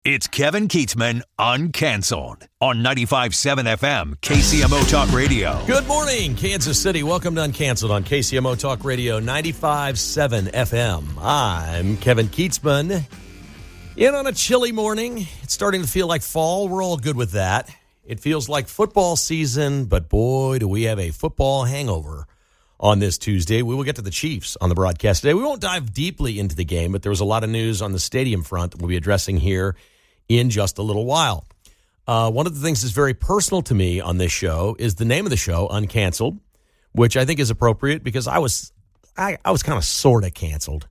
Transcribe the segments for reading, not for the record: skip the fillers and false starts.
It's Kevin Keatsman Uncanceled on 95.7 FM, KCMO Talk Radio. Good morning, Kansas City. Welcome to Uncanceled on KCMO Talk Radio, 95.7 FM. I'm Kevin Keatsman. In on a chilly morning. It's starting to feel like fall. We're all good with that. It feels like football season, but boy, do we have a football hangover on this Tuesday. We will get to the Chiefs on the broadcast today. We won't dive deeply into the game, but there was a lot of news on the stadium front that we'll be addressing here in just a little while. One of the things that's very personal to me on this show is the name of the show, Uncanceled, which I think is appropriate because I was kind of sort of canceled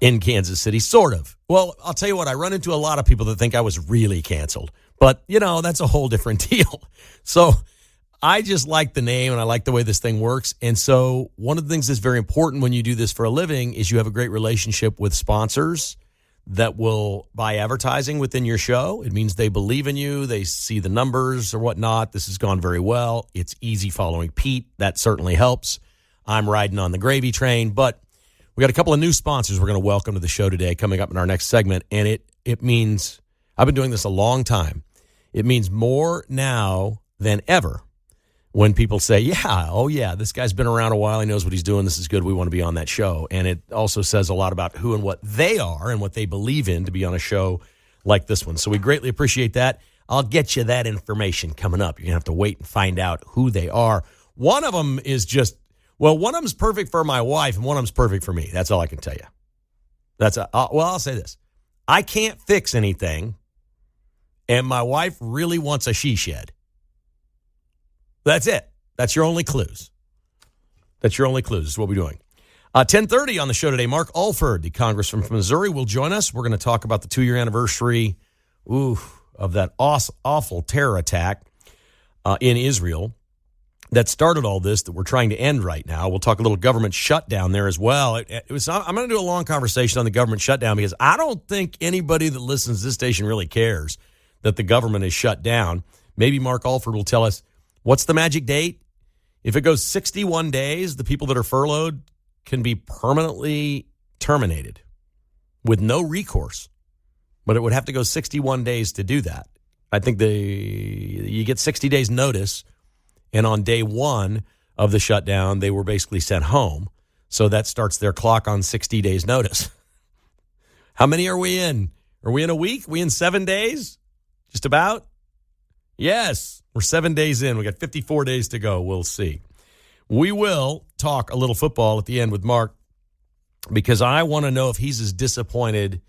in Kansas City, sort of. Well, I'll tell you what, I run into a lot of people that think I was really canceled, but that's a whole different deal. So I just like the name and I like the way this thing works. And so one of the things that's very important when you do this for a living is you have a great relationship with sponsors that will buy advertising within your show. It means they believe in you. They see the numbers or whatnot. This has gone very well. It's easy following Pete. That certainly helps. I'm riding on the gravy train, but we got a couple of new sponsors we're going to welcome to the show today coming up in our next segment. And it means, I've been doing this a long time. It means more now than ever when people say, this guy's been around a while. He knows what he's doing. This is good. We want to be on that show. And it also says a lot about who and what they are and what they believe in to be on a show like this one. So we greatly appreciate that. I'll get you that information coming up. You're going to have to wait and find out who they are. One of them is one of them's perfect for my wife and one of them's perfect for me. That's all I can tell you. I'll say this. I can't fix anything, and my wife really wants a she shed. That's it. That's your only clues. That's what we're doing. 10:30 on the show today, Mark Alford, the congressman from Missouri, will join us. We're going to talk about the 2-year anniversary of that awful terror attack in Israel that started all this that we're trying to end right now. We'll talk a little government shutdown there as well. I'm going to do a long conversation on the government shutdown because I don't think anybody that listens to this station really cares that the government is shut down. Maybe Mark Alford will tell us, what's the magic date? If it goes 61 days, the people that are furloughed can be permanently terminated with no recourse. But it would have to go 61 days to do that. I think you get 60 days notice, and on day one of the shutdown, they were basically sent home. So that starts their clock on 60 days notice. How many are we in? Are we in a week? We in 7 days? Just about? Yes. We're 7 days in. We got 54 days to go. We'll see. We will talk a little football at the end with Mark because I want to know if he's as disappointed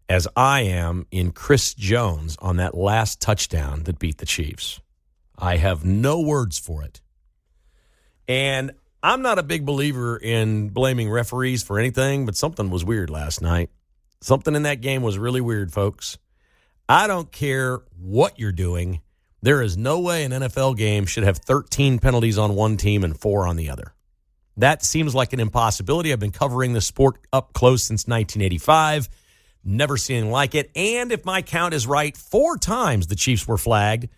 as I am in Chris Jones on that last touchdown that beat the Chiefs. I have no words for it. And I'm not a big believer in blaming referees for anything, but something was weird last night. Something in that game was really weird, folks. I don't care what you're doing. There is no way an NFL game should have 13 penalties on one team and 4 on the other. That seems like an impossibility. I've been covering the sport up close since 1985. Never seen anything like it. And if my count is right, 4 times the Chiefs were flagged,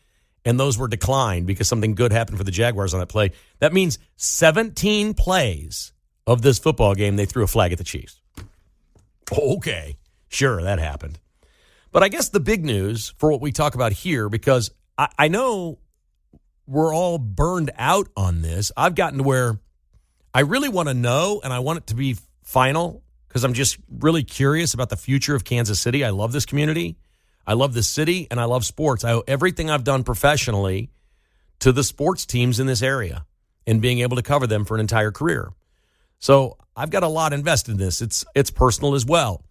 and those were declined because something good happened for the Jaguars on that play. That means 17 plays of this football game, they threw a flag at the Chiefs. Okay, sure, that happened. But I guess the big news for what we talk about here, because I know we're all burned out on this. I've gotten to where I really want to know, and I want it to be final because I'm just really curious about the future of Kansas City. I love this community. I love this city, and I love sports. I owe everything I've done professionally to the sports teams in this area and being able to cover them for an entire career. So I've got a lot invested in this. It's personal as well.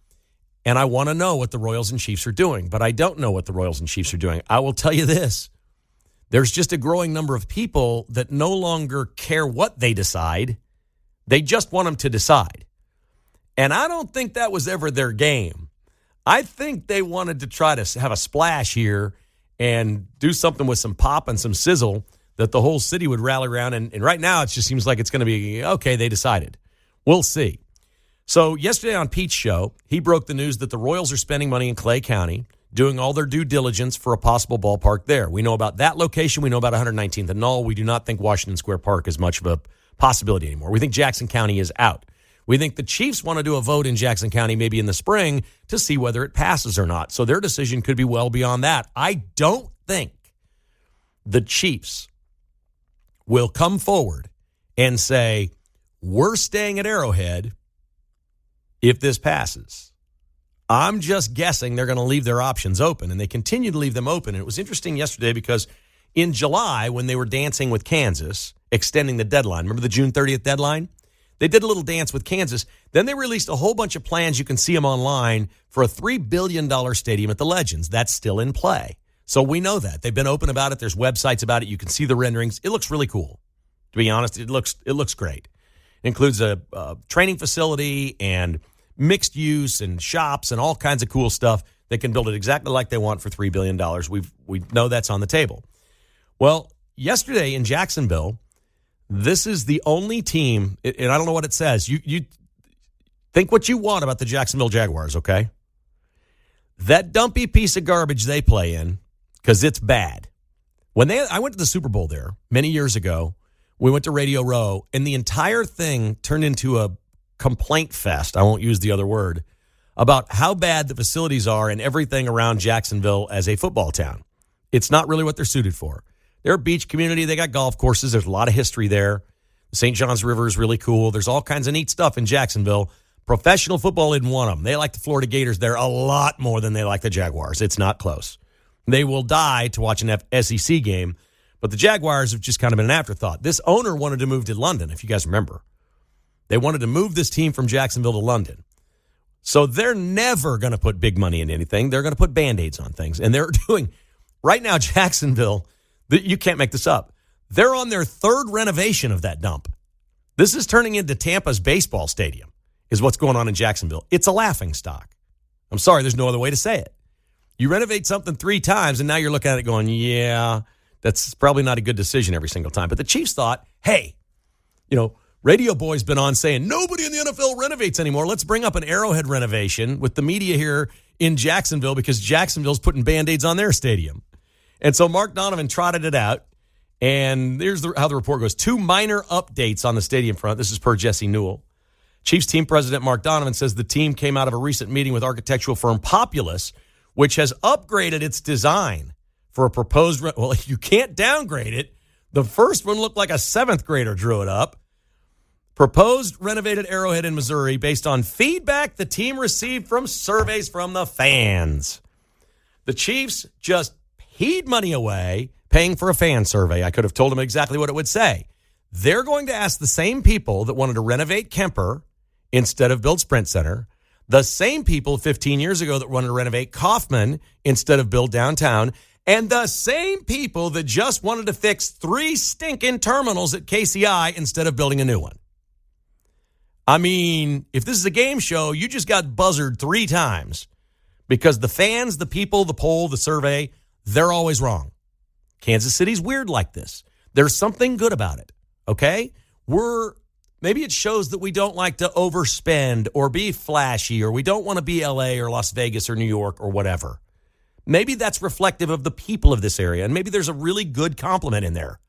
And I want to know what the Royals and Chiefs are doing, but I don't know what the Royals and Chiefs are doing. I will tell you this. There's just a growing number of people that no longer care what they decide. They just want them to decide. And I don't think that was ever their game. I think they wanted to try to have a splash here and do something with some pop and some sizzle that the whole city would rally around. And right now it just seems like it's going to be, okay, they decided. We'll see. So yesterday on Pete's show, he broke the news that the Royals are spending money in Clay County, doing all their due diligence for a possible ballpark there. We know about that location. We know about 119th and Null. We do not think Washington Square Park is much of a possibility anymore. We think Jackson County is out. We think the Chiefs want to do a vote in Jackson County maybe in the spring to see whether it passes or not. So their decision could be well beyond that. I don't think the Chiefs will come forward and say, we're staying at Arrowhead if this passes. I'm just guessing they're going to leave their options open, and they continue to leave them open. And it was interesting yesterday because in July, when they were dancing with Kansas, extending the deadline, remember the June 30th deadline? They did a little dance with Kansas. Then they released a whole bunch of plans. You can see them online for a $3 billion stadium at the Legends. That's still in play. So we know that. They've been open about it. There's websites about it. You can see the renderings. It looks really cool. To be honest, it looks great. It includes a training facility and mixed use and shops and all kinds of cool stuff. They can build it exactly like they want for $3 billion. We know that's on the table. Well, yesterday in Jacksonville, this is the only team, and I don't know what it says. You think what you want about the Jacksonville Jaguars, okay? That dumpy piece of garbage they play in, because it's bad. I went to the Super Bowl there many years ago. We went to Radio Row, and the entire thing turned into a complaint fest, I won't use the other word, about how bad the facilities are and everything around Jacksonville as a football town. It's not really what they're suited for. They're a beach community. They got golf courses. There's a lot of history there. The St. Johns River is really cool. There's all kinds of neat stuff in Jacksonville. Professional football isn't one of them. They like the Florida Gators there a lot more than they like the Jaguars. It's not close. They will die to watch an SEC game, but the Jaguars have just kind of been an afterthought. This owner wanted to move to London, if you guys remember. They wanted to move this team from Jacksonville to London. So they're never going to put big money in anything. They're going to put Band-Aids on things. And they're doing, right now, Jacksonville, you can't make this up. They're on their third renovation of that dump. This is turning into Tampa's baseball stadium, is what's going on in Jacksonville. It's a laughingstock. I'm sorry, there's no other way to say it. You renovate something 3 times, and now you're looking at it going, yeah, that's probably not a good decision every single time. But the Chiefs thought, hey, Radio Boy's been on saying nobody in the NFL renovates anymore. Let's bring up an Arrowhead renovation with the media here in Jacksonville because Jacksonville's putting Band-Aids on their stadium. And so Mark Donovan trotted it out, and here's how the report goes. 2 minor updates on the stadium front. This is per Jesse Newell. Chiefs team president Mark Donovan says the team came out of a recent meeting with architectural firm Populous, which has upgraded its design for a proposed... Well, you can't downgrade it. The first one looked like a 7th grader drew it up. Proposed renovated Arrowhead in Missouri based on feedback the team received from surveys from the fans. The Chiefs just peed money away paying for a fan survey. I could have told them exactly what it would say. They're going to ask the same people that wanted to renovate Kemper instead of build Sprint Center, the same people 15 years ago that wanted to renovate Kaufman instead of build downtown, and the same people that just wanted to fix 3 stinking terminals at KCI instead of building a new one. I mean, if this is a game show, you just got buzzed 3 times because the fans, the people, the poll, the survey, they're always wrong. Kansas City's weird like this. There's something good about it, okay? Maybe it shows that we don't like to overspend or be flashy, or we don't want to be LA or Las Vegas or New York or whatever. Maybe that's reflective of the people of this area, and maybe there's a really good compliment in there.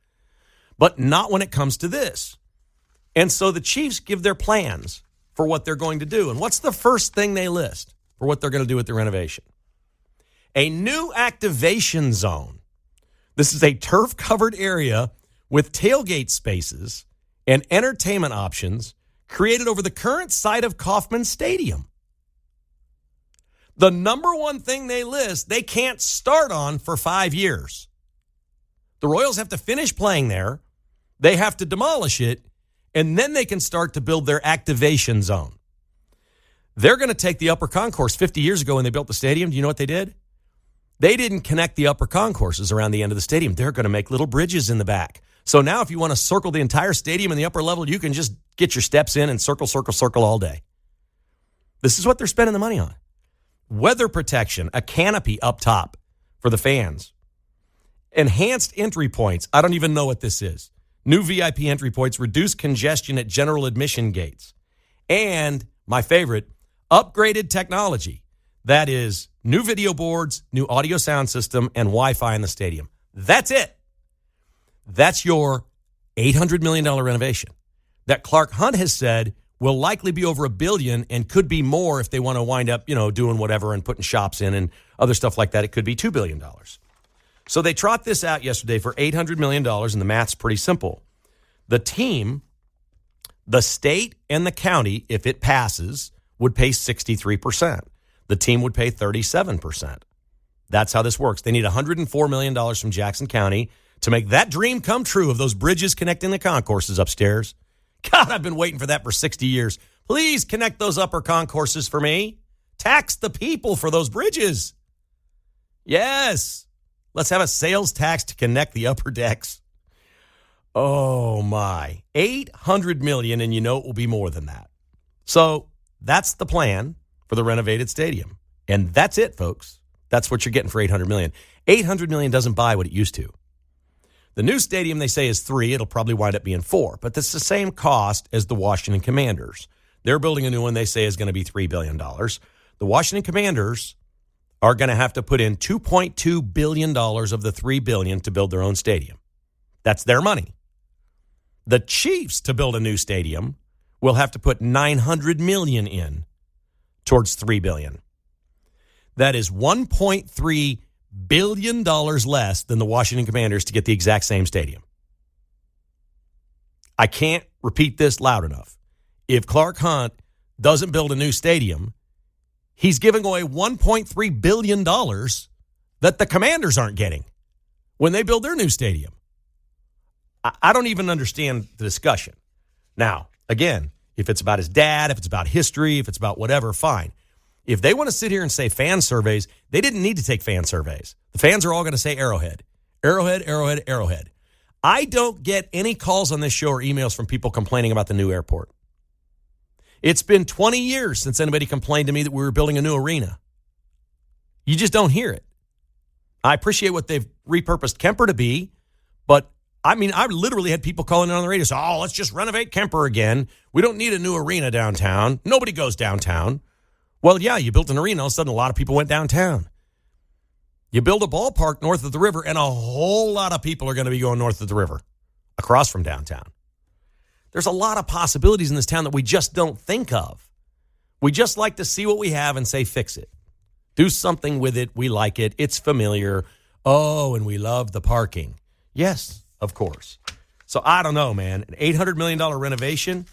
But not when it comes to this. And so the Chiefs give their plans for what they're going to do. And what's the first thing they list for what they're going to do with the renovation? A new activation zone. This is a turf-covered area with tailgate spaces and entertainment options created over the current site of Kauffman Stadium. The number one thing they list, they can't start on for 5 years. The Royals have to finish playing there. They have to demolish it, and then they can start to build their activation zone. They're going to take the upper concourse. 50 years ago when they built the stadium, do you know what they did? They didn't connect the upper concourses around the end of the stadium. They're going to make little bridges in the back. So now if you want to circle the entire stadium in the upper level, you can just get your steps in and circle, circle, circle all day. This is what they're spending the money on. Weather protection, a canopy up top for the fans. Enhanced entry points. I don't even know what this is. New VIP entry points, reduce congestion at general admission gates. And, my favorite, upgraded technology. That is new video boards, new audio sound system, and Wi-Fi in the stadium. That's it. That's your $800 million renovation that Clark Hunt has said will likely be over $1 billion and could be more if they want to wind up, doing whatever and putting shops in and other stuff like that. It could be $2 billion. So they trot this out yesterday for $800 million, and the math's pretty simple. The team, the state and the county, if it passes, would pay 63%. The team would pay 37%. That's how this works. They need $104 million from Jackson County to make that dream come true of those bridges connecting the concourses upstairs. God, I've been waiting for that for 60 years. Please connect those upper concourses for me. Tax the people for those bridges. Yes. Let's have a sales tax to connect the upper decks. Oh, my. $800 million, and it will be more than that. So that's the plan for the renovated stadium. And that's it, folks. That's what you're getting for $800 million. $800 million doesn't buy what it used to. The new stadium, they say, is $3 million. It'll probably wind up being $4 million. But that's the same cost as the Washington Commanders. They're building a new one they say is going to be $3 billion. The Washington Commanders are going to have to put in $2.2 billion of the $3 billion to build their own stadium. That's their money. The Chiefs, to build a new stadium, will have to put $900 million in towards $3 billion. That is $1.3 billion less than the Washington Commanders to get the exact same stadium. I can't repeat this loud enough. If Clark Hunt doesn't build a new stadium, he's giving away $1.3 billion that the Commanders aren't getting when they build their new stadium. I don't even understand the discussion. Now, again, if it's about his dad, if it's about history, if it's about whatever, fine. If they want to sit here and say fan surveys, they didn't need to take fan surveys. The fans are all going to say Arrowhead. Arrowhead, Arrowhead, Arrowhead. I don't get any calls on this show or emails from people complaining about the new airport. It's been 20 years since anybody complained to me that we were building a new arena. You just don't hear it. I appreciate what they've repurposed Kemper to be, but I literally had people calling in on the radio saying, let's just renovate Kemper again. We don't need a new arena downtown. Nobody goes downtown. Well, yeah, you built an arena. All of a sudden, a lot of people went downtown. You build a ballpark north of the river, and a whole lot of people are going to be going north of the river, across from downtown. There's a lot of possibilities in this town that we just don't think of. We just like to see what we have and say, fix it. Do something with it. We like it. It's familiar. Oh, and we love the parking. Yes, of course. So I don't know, man. An $800 million renovation.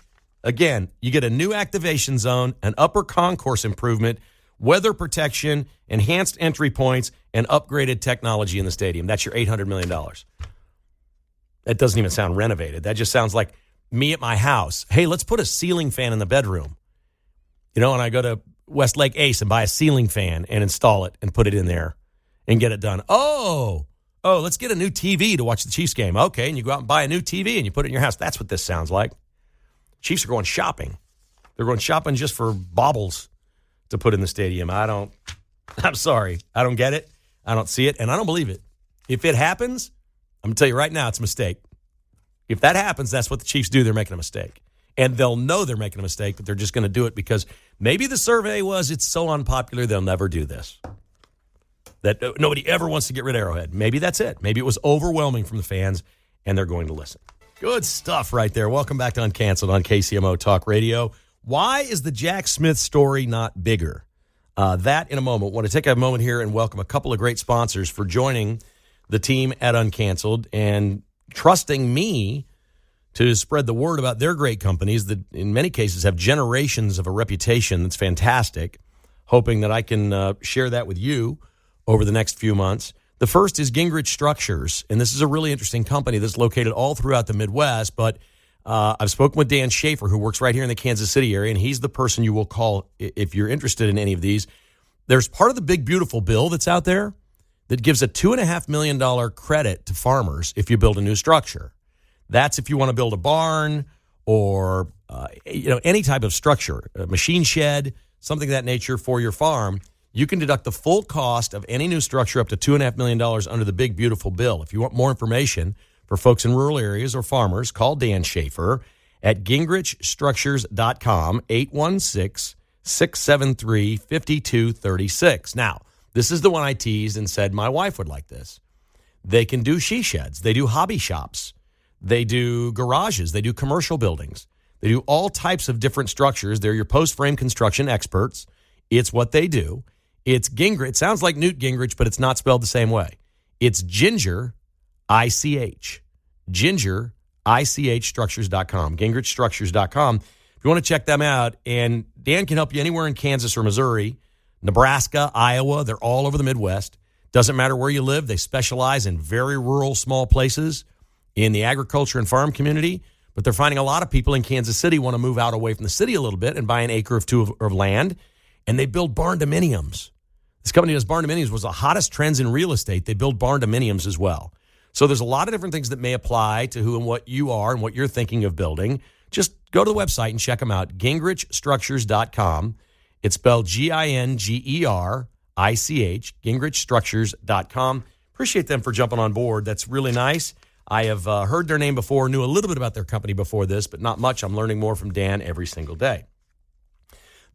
Again, you get a new activation zone, an upper concourse improvement, weather protection, enhanced entry points, and upgraded technology in the stadium. That's your $800 million. That doesn't even sound renovated. That just sounds like me at my house. Hey, let's put a ceiling fan in the bedroom. And I go to Westlake Ace and buy a ceiling fan and install it and put it in there and get it done. Oh, let's get a new TV to watch the Chiefs game. Okay, and you go out and buy a new TV and you put it in your house. That's what this sounds like. Chiefs are going shopping. They're going shopping just for baubles to put in the stadium. I'm sorry. I don't get it. I don't see it, and I don't believe it. If it happens, I'm going to tell you right now, it's a mistake. If that happens, that's what the Chiefs do. They're making a mistake. And they'll know they're making a mistake, but they're just going to do it because maybe the survey was it's so unpopular they'll never do this. That nobody ever wants to get rid of Arrowhead. Maybe that's it. Maybe it was overwhelming from the fans, and they're going to listen. Good stuff right there. Welcome back to Uncanceled on KCMO Talk Radio. Why is the Jack Smith story not bigger? That in a moment. I want to take a moment here and welcome a couple of great sponsors for joining the team at Uncanceled and trusting me to spread the word about their great companies that in many cases have generations of a reputation that's fantastic, hoping that I can share that with you over the next few months. The first is Gingrich Structures, and this is a really interesting company that's located all throughout the Midwest, but I've spoken with Dan Schaefer, who works right here in the Kansas City area, and he's the person you will call if you're interested in any of these. There's part of the Big Beautiful Bill that's out there that gives a $2.5 million credit to farmers if you build a new structure. That's if you want to build a barn or any type of structure, a machine shed, something of that nature for your farm. You can deduct the full cost of any new structure up to $2.5 million under the Big Beautiful Bill. If you want more information for folks in rural areas or farmers, call Dan Schaefer at gingrichstructures.com, 816-673-5236. Now, this is the one I teased and said my wife would like this. They can do she sheds. They do hobby shops. They do garages. They do commercial buildings. They do all types of different structures. They're your post-frame construction experts. It's what they do. It's Gingrich. It sounds like Newt Gingrich, but it's not spelled the same way. It's Ginger, ICH. Ginger, ICHstructures.com. GingrichStructures.com. If you want to check them out, and Dan can help you anywhere in Kansas or Missouri, Nebraska, Iowa, they're all over the Midwest. Doesn't matter where you live. They specialize in very rural, small places in the agriculture and farm community. But they're finding a lot of people in Kansas City want to move out away from the city a little bit and buy an acre or two of land. And they build barn dominiums. This company does barn dominiums, was the hottest trends in real estate. They build barn dominiums as well. So there's a lot of different things that may apply to who and what you are and what you're thinking of building. Just go to the website and check them out, GingrichStructures.com. It's spelled GINGERICH, GingrichStructures.com. Appreciate them for jumping on board. That's really nice. I have heard their name before, knew a little bit about their company before this, but not much. I'm learning more from Dan every single day.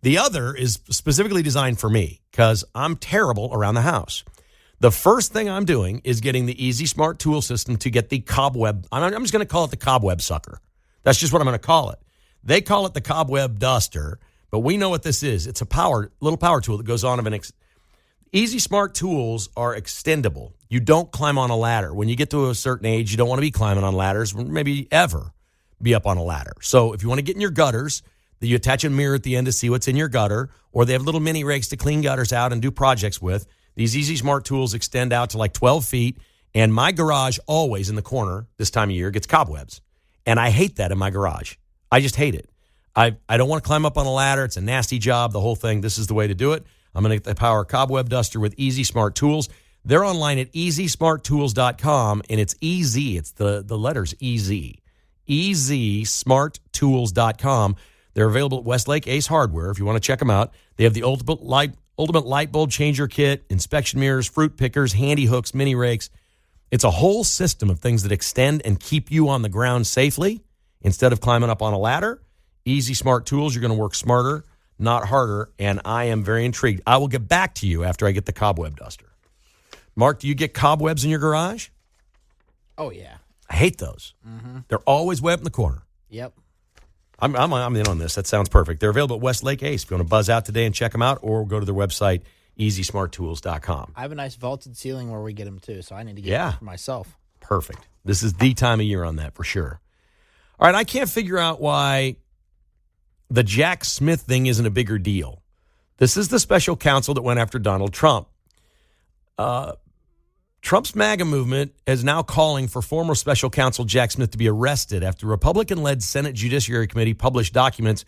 The other is specifically designed for me because I'm terrible around the house. The first thing I'm doing is getting the Easy Smart Tool System to get the cobweb. I'm just going to call it the cobweb sucker. That's just what I'm going to call it. They call it the cobweb duster, but we know what this is. It's a little power tool that goes on of an Easy Smart tools are extendable. You don't climb on a ladder. When you get to a certain age, you don't want to be climbing on ladders, maybe ever be up on a ladder. So if you want to get in your gutters, you attach a mirror at the end to see what's in your gutter, or they have little mini rakes to clean gutters out and do projects with. These Easy Smart tools extend out to like 12 feet, and my garage always in the corner this time of year gets cobwebs. And I hate that in my garage. I just hate it. I don't want to climb up on a ladder. It's a nasty job, the whole thing. This is the way to do it. I'm going to get the power cobweb duster with Easy Smart Tools. They're online at EasySmartTools.com, and it's easy. It's the letters EZ. EasySmartTools.com. They're available at Westlake Ace Hardware if you want to check them out. They have the ultimate light bulb changer kit, inspection mirrors, fruit pickers, handy hooks, mini rakes. It's a whole system of things that extend and keep you on the ground safely instead of climbing up on a ladder. Easy Smart Tools. You're going to work smarter, not harder, and I am very intrigued. I will get back to you after I get the cobweb duster. Mark, do you get cobwebs in your garage? Oh, yeah. I hate those. Mm-hmm. They're always wet in the corner. Yep. I'm in on this. That sounds perfect. They're available at Westlake Ace. If you want to buzz out today and check them out, or go to their website, EasySmartTools.com. I have a nice vaulted ceiling where we get them, too, so I need to get one for myself. Perfect. This is the time of year on that for sure. All right, I can't figure out why the Jack Smith thing isn't a bigger deal. This is the special counsel that went after Donald Trump. Trump's MAGA movement is now calling for former special counsel Jack Smith to be arrested after Republican-led Senate Judiciary Committee published documents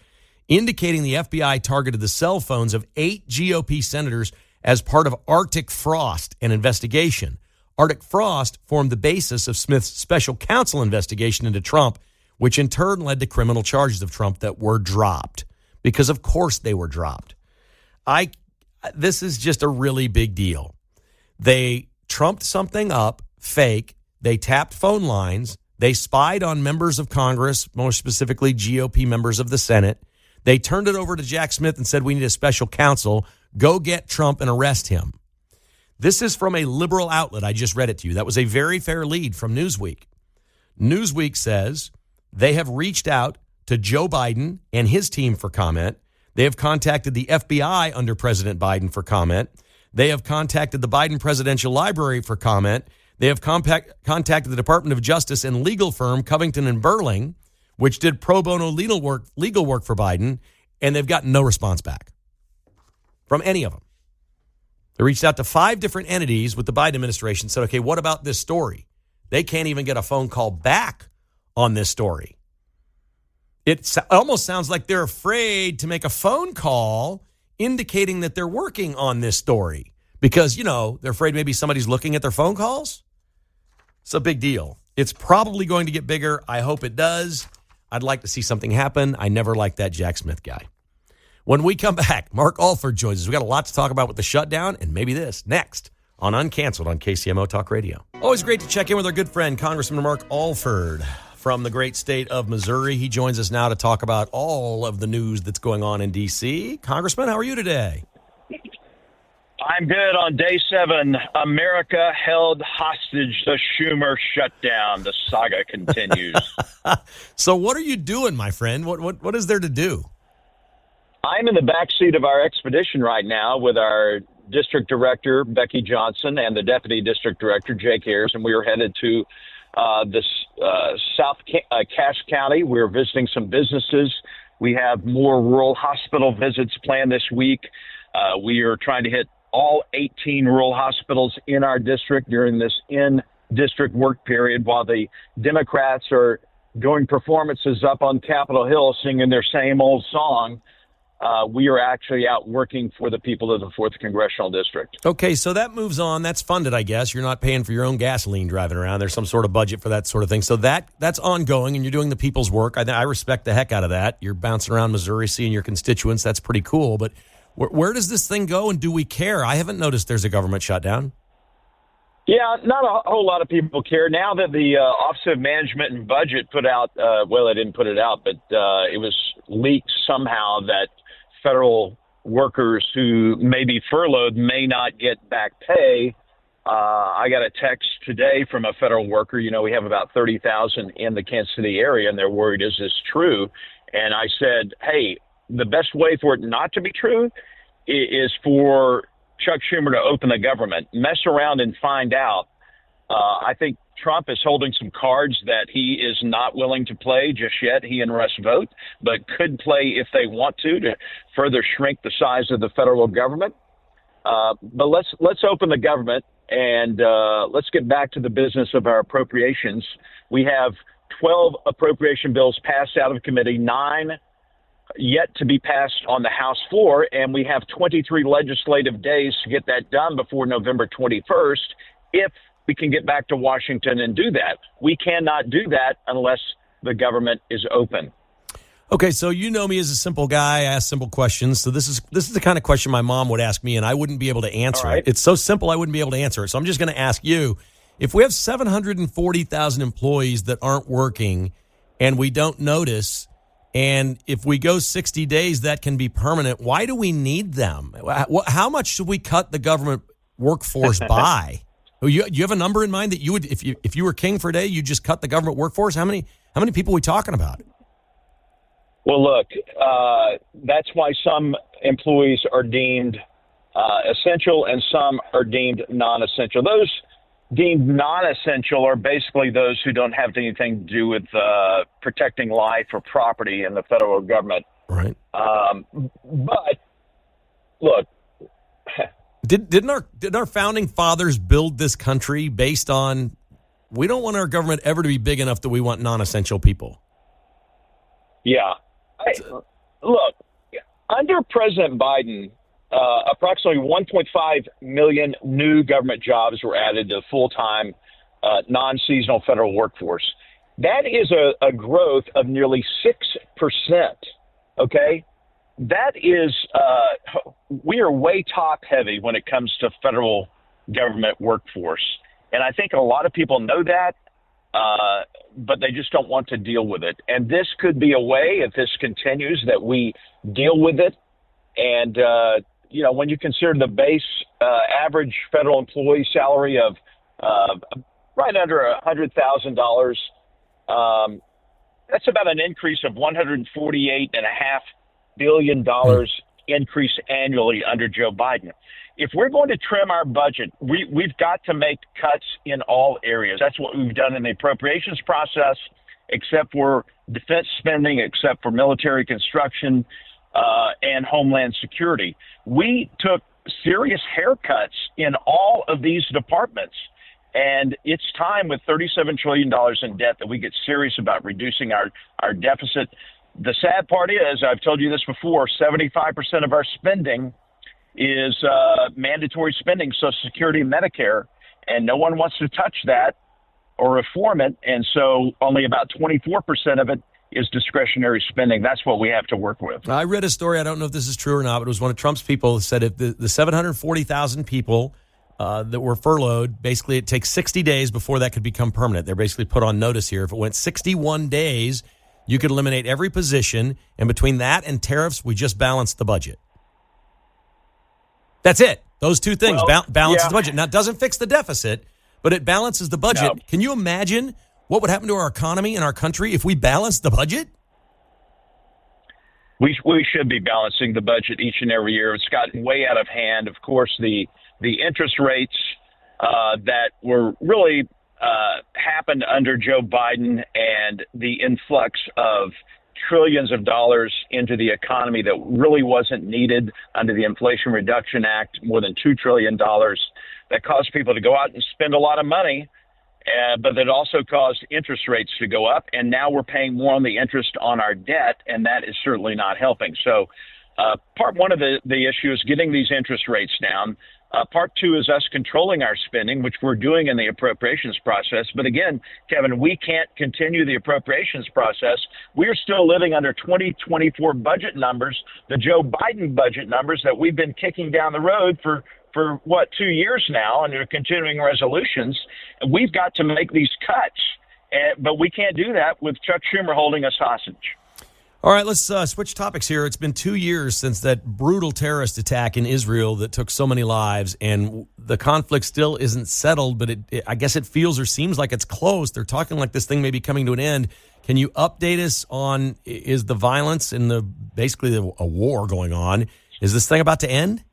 indicating the FBI targeted the cell phones of 8 GOP senators as part of Arctic Frost, an investigation. Arctic Frost formed the basis of Smith's special counsel investigation into Trump, which in turn led to criminal charges of Trump that were dropped, because of course they were dropped. This is just a really big deal. They trumped something up, fake. They tapped phone lines. They spied on members of Congress, more specifically GOP members of the Senate. They turned it over to Jack Smith and said, we need a special counsel. Go get Trump and arrest him. This is from a liberal outlet. I just read it to you. That was a very fair lead from Newsweek. Newsweek says they have reached out to Joe Biden and his team for comment. They have contacted the FBI under President Biden for comment. They have contacted the Biden Presidential Library for comment. They have contacted the Department of Justice and legal firm Covington and Burling, which did pro bono legal work for Biden, and they've gotten no response back from any of them. They reached out to 5 different entities with the Biden administration, said, okay, what about this story? They can't even get a phone call back on this story. It almost sounds like they're afraid to make a phone call indicating that they're working on this story because, they're afraid maybe somebody's looking at their phone calls. It's a big deal. It's probably going to get bigger. I hope it does. I'd like to see something happen. I never liked that Jack Smith guy. When we come back, Mark Alford joins us. We've got a lot to talk about with the shutdown and maybe this next on Uncanceled on KCMO Talk Radio. Always great to check in with our good friend, Congressman Mark Alford from the great state of Missouri. He joins us now to talk about all of the news that's going on in D.C. Congressman, how are you today? I'm good. On day 7, America held hostage. The Schumer shutdown. The saga continues. So what are you doing, my friend? What is there to do? I'm in the backseat of our expedition right now with our district director, Becky Johnson, and the deputy district director, Jake Ayers, and we are headed to South Cache County. We're visiting some businesses. We have more rural hospital visits planned this week. We are trying to hit all 18 rural hospitals in our district during this in-district work period while the Democrats are doing performances up on Capitol Hill singing their same old song. We are actually out working for the people of the 4th Congressional District. Okay, so that moves on. That's funded, I guess. You're not paying for your own gasoline driving around. There's some sort of budget for that sort of thing. So that's ongoing, and you're doing the people's work. I respect the heck out of that. You're bouncing around Missouri, seeing your constituents. That's pretty cool. But where does this thing go, and do we care? I haven't noticed there's a government shutdown. Yeah, not a whole lot of people care. Now that the Office of Management and Budget put out, well, they didn't put it out, but it was leaked somehow that federal workers who may be furloughed may not get back pay. I got a text today from a federal worker. You know, we have about 30,000 in the Kansas City area, and they're worried, is this true? And I said, hey, the best way for it not to be true is for Chuck Schumer to open the government, mess around and find out. I think Trump is holding some cards that he is not willing to play just yet. He and Russ Vogt, but could play if they want to further shrink the size of the federal government. But let's open the government and let's get back to the business of our appropriations. We have 12 appropriation bills passed out of committee, 9 yet to be passed on the House floor, and we have 23 legislative days to get that done before November 21st if we can get back to Washington and do that. We cannot do that unless the government is open. Okay, so you know me as a simple guy. I ask simple questions. So this is the kind of question my mom would ask me, and I wouldn't be able to answer it. It's so simple I wouldn't be able to answer it. So I'm just going to ask you, if we have 740,000 employees that aren't working and we don't notice, and if we go 60 days, that can be permanent, why do we need them? How much should we cut the government workforce by? You have a number in mind that you would, if you were king for a day, you'd just cut the government workforce? How many people are we talking about? Well, look, that's why some employees are deemed essential and some are deemed non-essential. Those deemed non-essential are basically those who don't have anything to do with protecting life or property in the federal government. Right. But look. Didn't our founding fathers build this country based on, we don't want our government ever to be big enough that we want non-essential people? Yeah. Look, under President Biden, approximately 1.5 million new government jobs were added to the full-time, non-seasonal federal workforce. That is a growth of nearly 6%, okay? That is, we are way top heavy when it comes to federal government workforce. And I think a lot of people know that, but they just don't want to deal with it. And this could be a way, if this continues, that we deal with it. And, when you consider the base average federal employee salary of right under $100,000, that's about an increase of $148.5 billion increase annually under Joe Biden. If we're going to trim our budget, we've got to make cuts in all areas. That's what we've done in the appropriations process, except for defense spending, except for military construction and homeland security. We took serious haircuts in all of these departments. And it's time, with $37 trillion in debt, that we get serious about reducing our deficit. The sad part is, I've told you this before, 75% of our spending is mandatory spending, Social Security and Medicare, and no one wants to touch that or reform it. And so only about 24% of it is discretionary spending. That's what we have to work with. I read a story, I don't know if this is true or not, but it was one of Trump's people who said if the 740,000 people that were furloughed, basically it takes 60 days before that could become permanent. They're basically put on notice here. If it went 61 days, you could eliminate every position, and between that and tariffs, we just balanced the budget. That's it. Those two things balances the budget. Now, it doesn't fix the deficit, but it balances the budget. No. Can you imagine what would happen to our economy and our country if we balanced the budget? We should be balancing the budget each and every year. It's gotten way out of hand. Of course, the interest rates that were really happened under Joe Biden and the influx of trillions of dollars into the economy that really wasn't needed under the Inflation Reduction Act, more than $2 trillion, that caused people to go out and spend a lot of money, but that also caused interest rates to go up. And now we're paying more on the interest on our debt, and that is certainly not helping. So part one of the issue is getting these interest rates down. Part two is us controlling our spending, which we're doing in the appropriations process. But again, Kevin, we can't continue the appropriations process. We are still living under 2024 budget numbers, the Joe Biden budget numbers that we've been kicking down the road for 2 years now under continuing resolutions. We've got to make these cuts, but we can't do that with Chuck Schumer holding us hostage. All right, let's switch topics here. It's been 2 years since that brutal terrorist attack in Israel that took so many lives, and the conflict still isn't settled, but I guess it feels or seems like it's close. They're talking like this thing may be coming to an end. Can you update us on, is the violence and basically a war going on, is this thing about to end?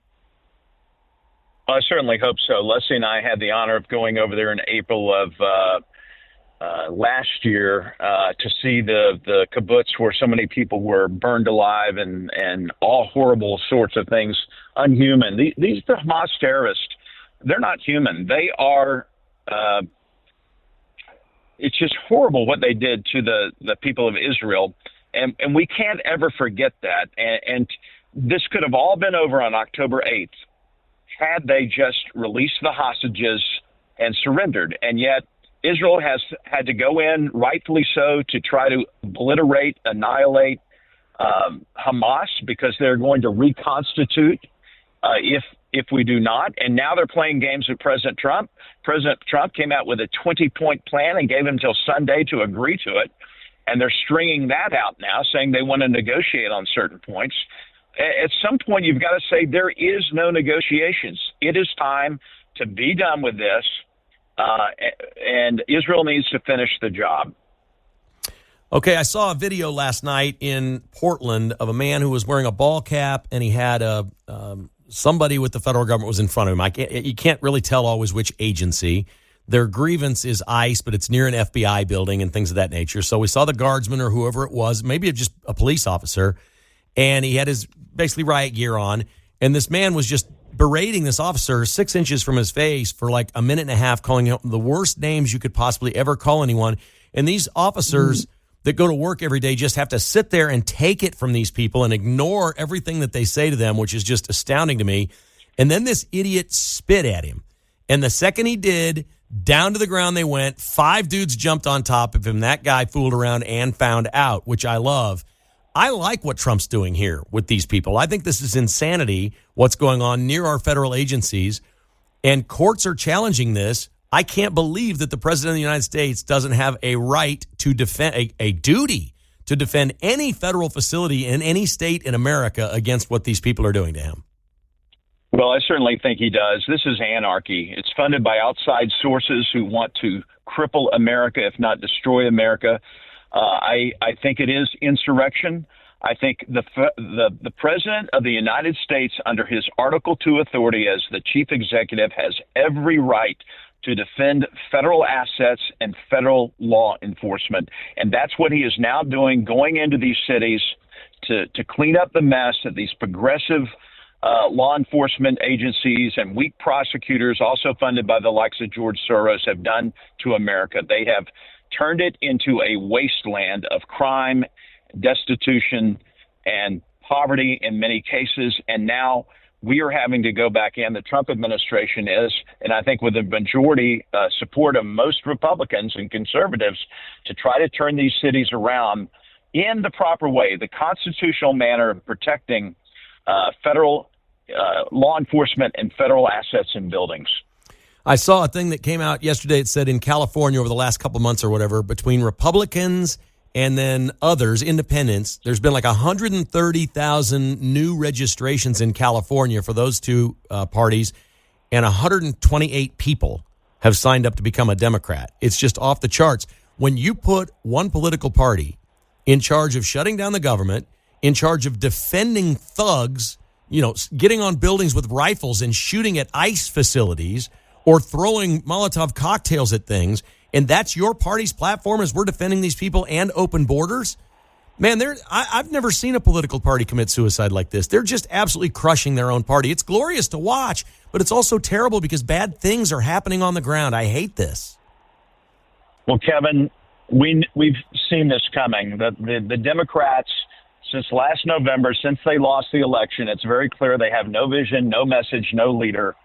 I certainly hope so. Leslie and I had the honor of going over there in April of last year to see the kibbutz where so many people were burned alive and all horrible sorts of things, unhuman. These Hamas terrorists, they're not human. They are, it's just horrible what they did to the people of Israel. And we can't ever forget that. And this could have all been over on October 8th had they just released the hostages and surrendered. And yet Israel has had to go in, rightfully so, to try to obliterate, annihilate Hamas because they're going to reconstitute if we do not. And now they're playing games with President Trump. President Trump came out with a 20-point plan and gave him until Sunday to agree to it. And they're stringing that out now, saying they want to negotiate on certain points. At some point, you've got to say there is no negotiations. It is time to be done with this. And Israel needs to finish the job. Okay, I saw a video last night in Portland of a man who was wearing a ball cap, and he had somebody with the federal government was in front of him. You can't really tell always which agency. Their grievance is ICE, but it's near an FBI building and things of that nature. So we saw the guardsman or whoever it was, maybe just a police officer, and he had his basically riot gear on, and this man was just berating this officer 6 inches from his face for like a minute and a half, calling him the worst names you could possibly ever call anyone. And these officers that go to work every day just have to sit there and take it from these people and ignore everything that they say to them, which is just astounding to me. And then this idiot spit at him. And the second he did, down to the ground they went. 5 dudes jumped on top of him. That guy fooled around and found out, which I love. I like what Trump's doing here with these people. I think this is insanity, what's going on near our federal agencies, and courts are challenging this. I can't believe that the president of the United States doesn't have a right to defend, a duty to defend any federal facility in any state in America against what these people are doing to him. Well, I certainly think he does. This is anarchy. It's funded by outside sources who want to cripple America, if not destroy America. I think it is insurrection. I think the president of the United States, under his Article 2 authority as the chief executive, has every right to defend federal assets and federal law enforcement. And that's what he is now doing, going into these cities to clean up the mess that these progressive law enforcement agencies and weak prosecutors, also funded by the likes of George Soros, have done to America. They have turned it into a wasteland of crime, destitution, and poverty in many cases. And now we are having to go back in. The Trump administration is, and I think with the majority support of most Republicans and conservatives, to try to turn these cities around in the proper way, the constitutional manner of protecting federal law enforcement and federal assets and buildings. I saw a thing that came out yesterday. It said in California over the last couple of months or whatever, between Republicans and then others, independents. There's been like 130,000 new registrations in California for those two parties, and 128 people have signed up to become a Democrat. It's just off the charts. When you put one political party in charge of shutting down the government, in charge of defending thugs, getting on buildings with rifles and shooting at ICE facilities or throwing Molotov cocktails at things, and that's your party's platform as we're defending these people and open borders, man, I've never seen a political party commit suicide like this. They're just absolutely crushing their own party. It's glorious to watch, but it's also terrible because bad things are happening on the ground. I hate this. Well, Kevin, we've seen this coming. The Democrats, since last November, since they lost the election, it's very clear they have no vision, no message, no leader.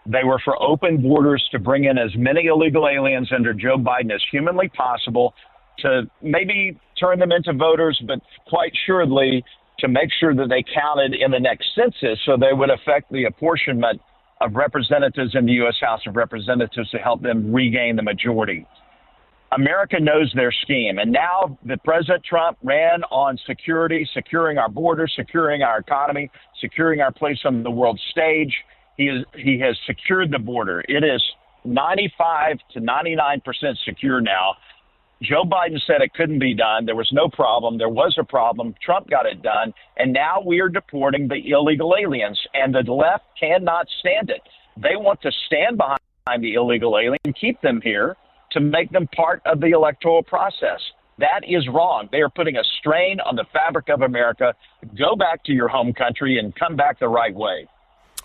They were for open borders to bring in as many illegal aliens under Joe Biden as humanly possible, to maybe turn them into voters, but quite surely to make sure that they counted in the next census so they would affect the apportionment of representatives in the U.S. House of Representatives to help them regain the majority. America knows their scheme. And now that President Trump ran on security, securing our borders, securing our economy, securing our place on the world stage, he has secured the border. It is 95 to 99% secure now. Joe Biden said it couldn't be done. There was no problem. There was a problem. Trump got it done. And now we are deporting the illegal aliens. And the left cannot stand it. They want to stand behind the illegal alien and keep them here to make them part of the electoral process. That is wrong. They are putting a strain on the fabric of America. Go back to your home country and come back the right way.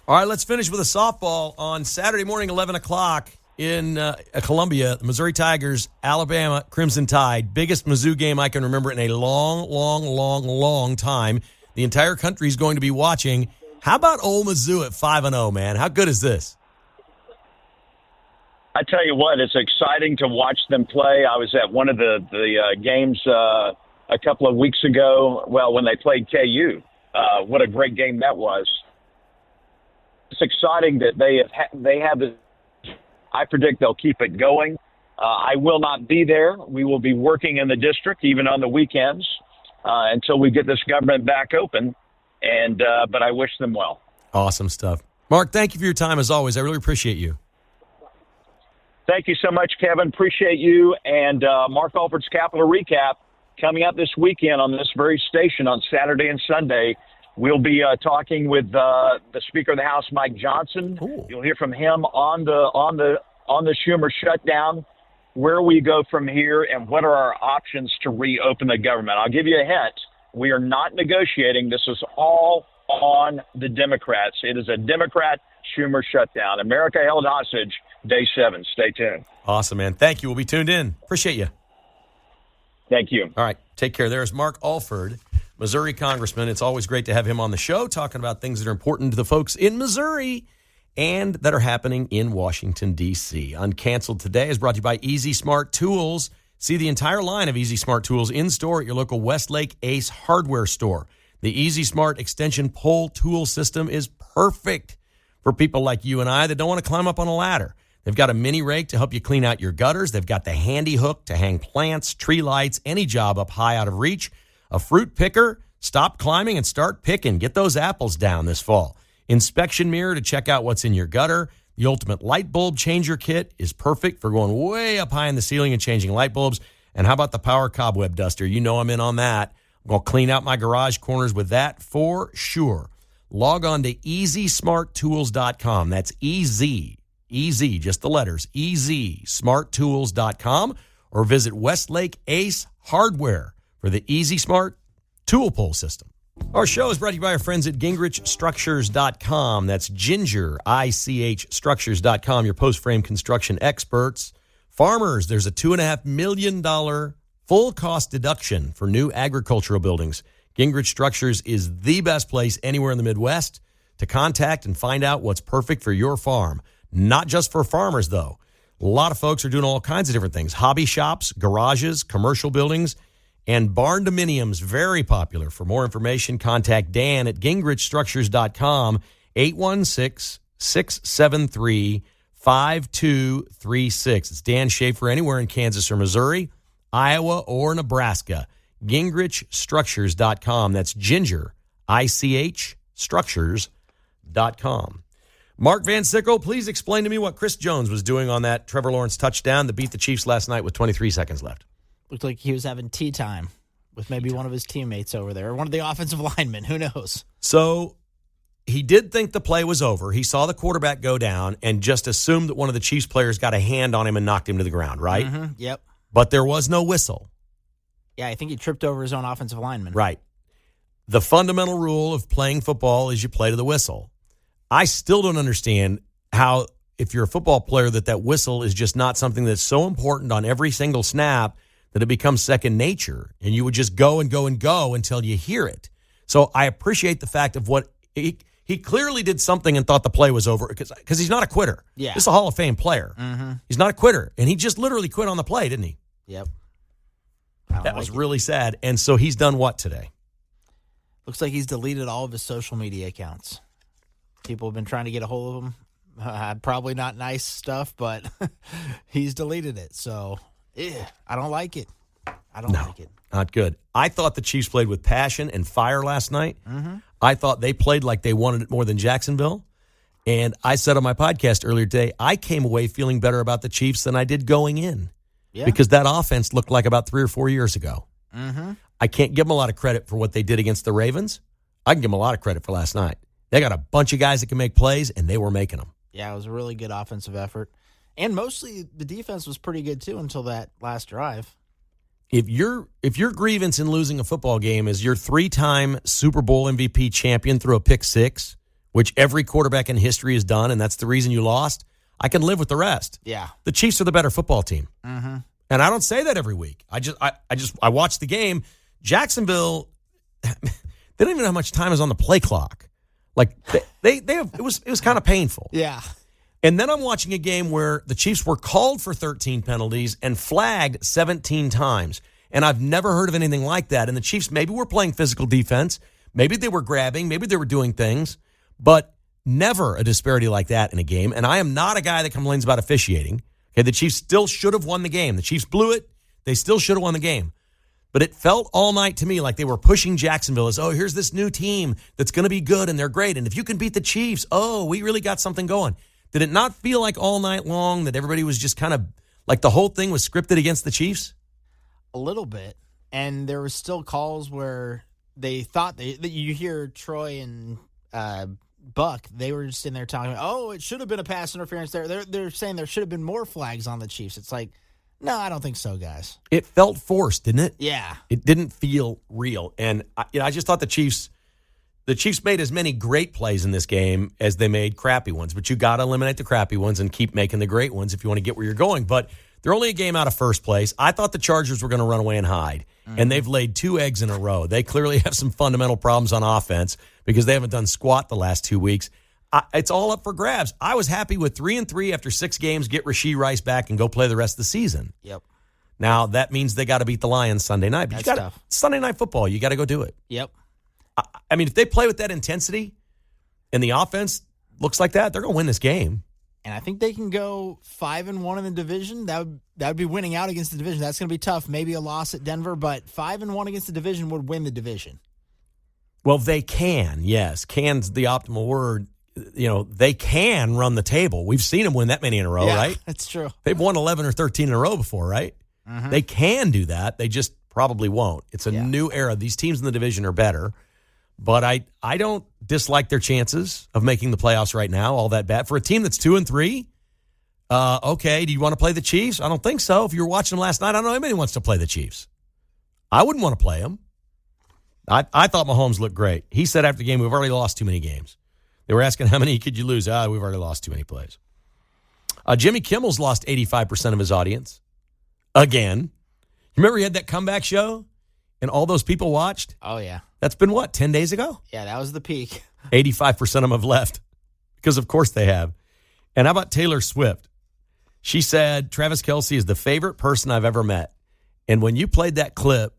All right, let's finish with a softball on Saturday morning, 11 o'clock in Columbia. The Missouri Tigers, Alabama Crimson Tide. Biggest Mizzou game I can remember in a long time. The entire country is going to be watching. How about Ole Mizzou at 5-0, man? How good is this? I tell you what, it's exciting to watch them play. I was at one of the games a couple of weeks ago, when they played KU. What a great game that was. It's exciting that they have this. I predict they'll keep it going. I will not be there. We will be working in the district, even on the weekends, until we get this government back open. But I wish them well. Awesome stuff. Mark, thank you for your time as always. I really appreciate you. Thank you so much, Kevin. Appreciate you. And Mark Alford's Capital Recap coming up this weekend on this very station on Saturday and Sunday. We'll be talking with the Speaker of the House, Mike Johnson. Ooh. You'll hear from him on the Schumer shutdown, where we go from here, and what are our options to reopen the government. I'll give you a hint. We are not negotiating. This is all on the Democrats. It is a Democrat Schumer shutdown. America held hostage, day 7. Stay tuned. Awesome, man. Thank you. We'll be tuned in. Appreciate you. Thank you. All right. Take care. There's Mark Alford, Missouri Congressman. It's always great to have him on the show talking about things that are important to the folks in Missouri and that are happening in Washington, D.C. Uncanceled Today is brought to you by Easy Smart Tools. See the entire line of Easy Smart Tools in store at your local Westlake Ace hardware store. The Easy Smart extension pole tool system is perfect for people like you and I that don't want to climb up on a ladder. They've got a mini rake to help you clean out your gutters. They've got the handy hook to hang plants, tree lights, any job up high out of reach. A fruit picker, stop climbing and start picking. Get those apples down this fall. Inspection mirror to check out what's in your gutter. The ultimate light bulb changer kit is perfect for going way up high in the ceiling and changing light bulbs. And how about the power cobweb duster? You know I'm in on that. I'm going to clean out my garage corners with that for sure. Log on to EasySmartTools.com. That's easy, just the letters, EasySmartTools.com, or visit Westlake Ace Hardware for the Easy Smart Tool Pole System. Our show is brought to you by our friends at GingrichStructures.com. That's Ginger, I-C-H, Structures.com, your post-frame construction experts. Farmers, there's a $2.5 million full cost deduction for new agricultural buildings. Gingrich Structures is the best place anywhere in the Midwest to contact and find out what's perfect for your farm. Not just for farmers, though. A lot of folks are doing all kinds of different things. Hobby shops, garages, commercial buildings, and barn dominiums, very popular. For more information, contact Dan at GingrichStructures.com, 816-673-5236. It's Dan Schaefer anywhere in Kansas or Missouri. Iowa or Nebraska. GingrichStructures.com. That's Ginger, ICH, Structures.com. Mark Van Sickle, please explain to me what Chris Jones was doing on that Trevor Lawrence touchdown that beat the Chiefs last night with 23 seconds left. Looked like he was having tea time with maybe one of his teammates over there, or one of the offensive linemen. Who knows? So he did think the play was over. He saw the quarterback go down and just assumed that one of the Chiefs players got a hand on him and knocked him to the ground, right? Mm-hmm. Yep. But there was no whistle. Yeah, I think he tripped over his own offensive lineman. Right. The fundamental rule of playing football is you play to the whistle. I still don't understand how, if you're a football player, that whistle is just not something that's so important on every single snap that it becomes second nature, and you would just go and go and go until you hear it. So I appreciate the fact of what he clearly did something and thought the play was over because he's not a quitter. Yeah. He's a Hall of Fame player. Mm-hmm. He's not a quitter, and he just literally quit on the play, didn't he? Yep. That was really sad. And so he's done what today? Looks like he's deleted all of his social media accounts. People have been trying to get a hold of him. Probably not nice stuff, but he's deleted it. So, I don't like it. I don't like it. Not good. I thought the Chiefs played with passion and fire last night. Mm-hmm. I thought they played like they wanted it more than Jacksonville. And I said on my podcast earlier today, I came away feeling better about the Chiefs than I did going in. Yeah. Because that offense looked like about 3 or 4 years ago. Mm-hmm. I can't give them a lot of credit for what they did against the Ravens. I can give them a lot of credit for last night. They got a bunch of guys that can make plays, and they were making them. Yeah, it was a really good offensive effort. And mostly the defense was pretty good, too, until that last drive. If your grievance in losing a football game is your 3-time Super Bowl MVP champion threw a pick six, which every quarterback in history has done, and that's the reason you lost, I can live with the rest. Yeah. The Chiefs are the better football team. Mm-hmm. And I don't say that every week. I watched the game. Jacksonville, they don't even know how much time is on the play clock. Like it was kind of painful. Yeah. And then I'm watching a game where the Chiefs were called for 13 penalties and flagged 17 times. And I've never heard of anything like that. And the Chiefs maybe were playing physical defense. Maybe they were grabbing. Maybe they were doing things. But never a disparity like that in a game. And I am not a guy that complains about officiating. Okay, the Chiefs still should have won the game. The Chiefs blew it. They still should have won the game. But it felt all night to me like they were pushing Jacksonville as, oh, here's this new team that's going to be good and they're great. And if you can beat the Chiefs, oh, we really got something going. Did it not feel like all night long that everybody was just kind of like the whole thing was scripted against the Chiefs? A little bit. And there was still calls where they thought that you hear Troy and Buck, they were just in there talking about, oh, it should have been a pass interference there. They're saying there should have been more flags on the Chiefs. It's like, no, I don't think so, guys. It felt forced, didn't it? Yeah. It didn't feel real. And I just thought the Chiefs made as many great plays in this game as they made crappy ones. But you got to eliminate the crappy ones and keep making the great ones if you want to get where you're going. But they're only a game out of first place. I thought the Chargers were going to run away and hide. Mm-hmm. And they've laid 2 eggs in a row. They clearly have some fundamental problems on offense because they haven't done squat the last 2 weeks. It's all up for grabs. I was happy with 3-3 after 6 games, get Rashee Rice back and go play the rest of the season. Yep. Now, that means they got to beat the Lions Sunday night. But That's tough. Sunday night football, you got to go do it. Yep. I mean, if they play with that intensity and the offense looks like that, they're going to win this game. And I think they can go 5-1 in the division. That would be winning out against the division. That's going to be tough. Maybe a loss at Denver, but 5-1 against the division would win the division. Well, they can, yes. Can's the optimal word. You know, they can run the table. We've seen them win that many in a row, right? That's true. They've won 11 or 13 in a row before, right? Mm-hmm. They can do that. They just probably won't. It's a new era. These teams in the division are better. But I don't dislike their chances of making the playoffs right now all that bad. For a team that's 2-3, okay, do you want to play the Chiefs? I don't think so. If you were watching them last night, I don't know anybody wants to play the Chiefs. I wouldn't want to play them. I thought Mahomes looked great. He said after the game, we've already lost too many games. They were asking how many could you lose? We've already lost too many plays. Jimmy Kimmel's lost 85% of his audience. Again. You remember he had that comeback show and all those people watched? Oh, yeah. That's been what, 10 days ago? Yeah, that was the peak. 85% of them have left because, of course, they have. And how about Taylor Swift? She said Travis Kelce is the favorite person I've ever met. And when you played that clip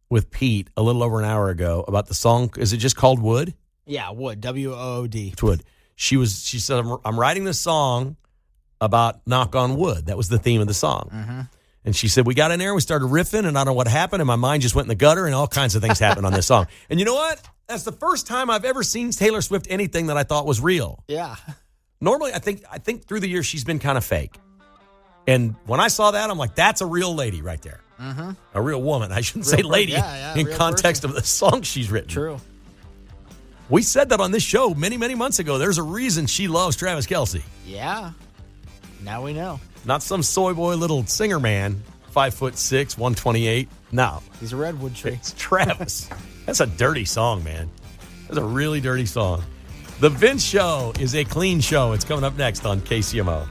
with Pete a little over an hour ago about the song, is it just called Wood? Yeah, Wood, W-O-O-D. It's Wood. She said, I'm writing this song about knock on wood. That was the theme of the song. Mm-hmm. And she said, we got in there, we started riffing, and I don't know what happened, and my mind just went in the gutter, and all kinds of things happened on this song. And you know what? That's the first time I've ever seen Taylor Swift anything that I thought was real. Yeah. Normally, I think through the years she's been kind of fake. And when I saw that, I'm like, that's a real lady right there. Mm-hmm. A real woman. I shouldn't say lady in context of the song she's written. True. We said that on this show many, many months ago. There's a reason she loves Travis Kelce. Yeah. Now we know. Not some soy boy little singer man, 5'6", 128. No. He's a redwood tree. It's Travis. That's a dirty song, man. That's a really dirty song. The Vince Show is a clean show. It's coming up next on KCMO.